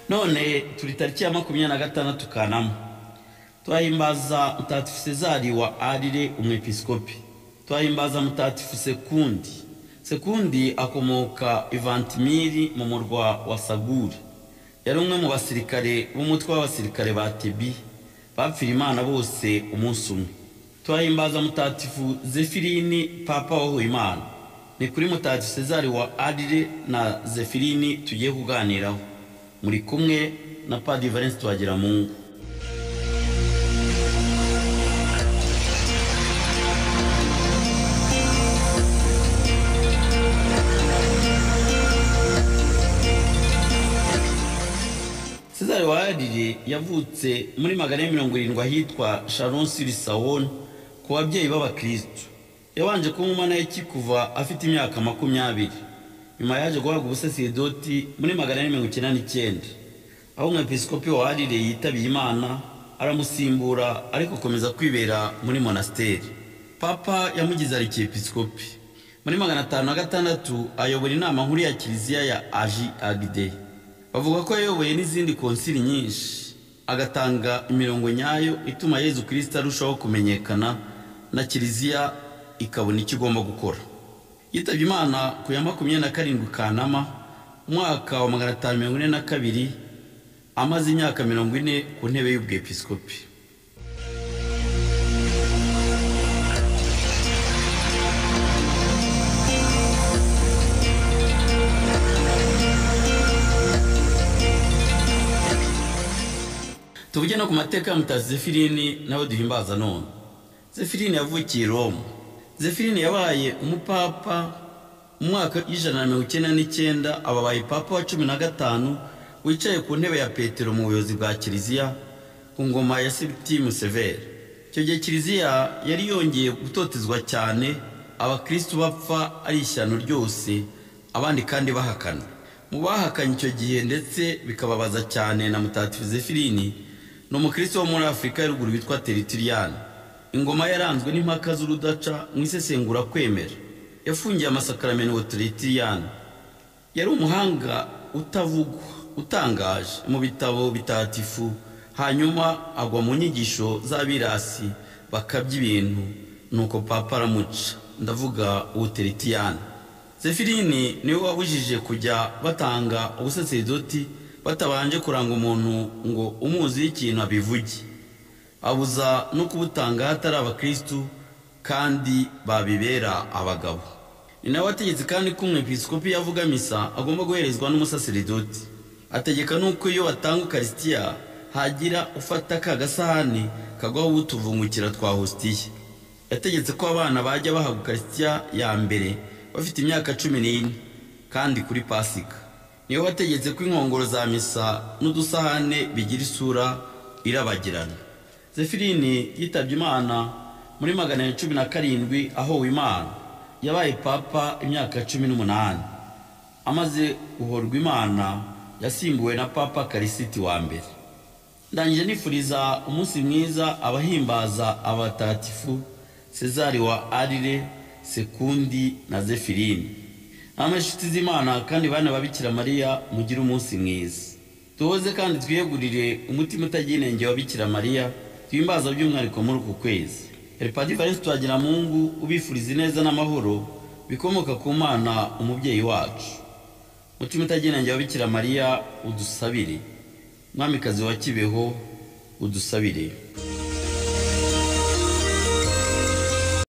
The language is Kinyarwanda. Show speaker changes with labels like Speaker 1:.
Speaker 1: none turi tariki ya 26 Kanama. Twahimbaza Mutagatifu Cezari wa Arire umwepiskopi. Twahimbaza Mutagatifu Sekundi. Sekundi akomoka Ivantimiri mu murwa wa Saguri. Yari umwe mu basirikare b'umutwe w'abasirikare ba Tebi bapfira Imana bose umunsi umwe. Twahimbaza Mutagatifu Zefirini papa wa Imana. Ni kuri Mutagatifu Cezari wa Arire na Zefirini tugiye kuganiraho. Muri kumwe na Padiri Valens Twagiramungu. Cezari wa Arire yavutse muri 170 ahitwa Chalon-sur-Saône ku babyeyi b'Abakristo. Yabanje kuba umumanayiki kuva afite imyaka 20. Nyuma yaje guhabwa ubusaseridoti muri 1999 aho umwepiskopi wa Arire yitabiye Imana aramusimbura ariko komeza kwibera muri monasteri. Papa yamugize arikiepiskopi. Muri 506 ayobora inama nkuru ya Kiliziya ya AGD. Bavuga ko yayoboye n'izindi konsili nyinshi agatanga imirongo nyayo ituma Yezu Kristo arushaho kumenyekana na Kiliziya ikabona icyo igomba gukora. Yitabye Imana ku ya 27 Kanama umwaka wa 542 amaze imyaka 40 ku ntebe y'ubwepiskopi. Tuvuge no ku mateka ya Mutagatifu Zefirini nawe duhimbaza none. Zefirini yavukiye Roma. Zefirini yabaye umupapa mu mwaka 199 ababaye papa wa 15 wicaye ku ntebe ya Petero mu buyobozi bwa Kiliziya ku ngoma ya Septime Severe. Icyo gihe Kiliziya yari yongeye gutotezwa cyane, Abakristo bapfa ari ishyano ryose, abandi kandi bahakana. Mu bahakanye icyo gihe ndetse bikababaza cyane na Mutagatifu Zefirini no mukristo wo muri Afrika y'Uruguru witwa Tertullian. Ingoma yaranzwe n'impaka z'urudaca mu isesengura kwemera. Yafungiye amasakaramentu Tertullian. Yari umuhanga utavugwa, utangaje mu bitabo bitagatifu, hanyuma agwa mu nyigisho z'abirasi bakabya ibintu, nuko papa aramuca. Ndavuga uwo Tertullian. Zefirini niwe wabujije kujya batanga ubusaseridoti batabanje kuranga umuntu ngo umuzi ikintu abivuge. Abuza no kubutanga hatari Abakristo kandi babibera abagabo. Ni nawe ategetse kandi ko umwepiskopi yavuga misa agomba guherezwa n'umusaseridoti. Ategeka nuko iyo batanga Eucharistia hagira ufata ka gasahani kagwaho ubutuvungukira twa hostiye. Yategetse ko abana bajya bahabwa Eucharistia ya mbere bafite imyaka 14 kandi kuri Pasika. Niyo wategetse ko inkongoro za misa n'udusahane bigira isura irabagirana. Zefirini yitabye Imana muri 117 aho Imana yabaye papa imyaka 18. Amaze guhorwa Imana yasimbuwe na Papa Karisiti wa mbere. Ndangije nifuriza umunsi mwiza abahimbaza abatagatifu Cezari wa Arire, Sekundi na Zefirini. Amashiti z'Imana kandi bana babikira Mariya mugira umunsi mwiza. Tuhoze kandi twiyegurire umutima utaginenge wa Bikira Mariya twimbaza by'umwariko muri uku kwezi. Padiri Valens Twagiramungu ubifuriza neza n'amahoro bikomoka ku Mana umubyeyi wacu. Umutima utaginenge wa Bikira Mariya udusabire. Mwamikazi wa Kibeho udusabire.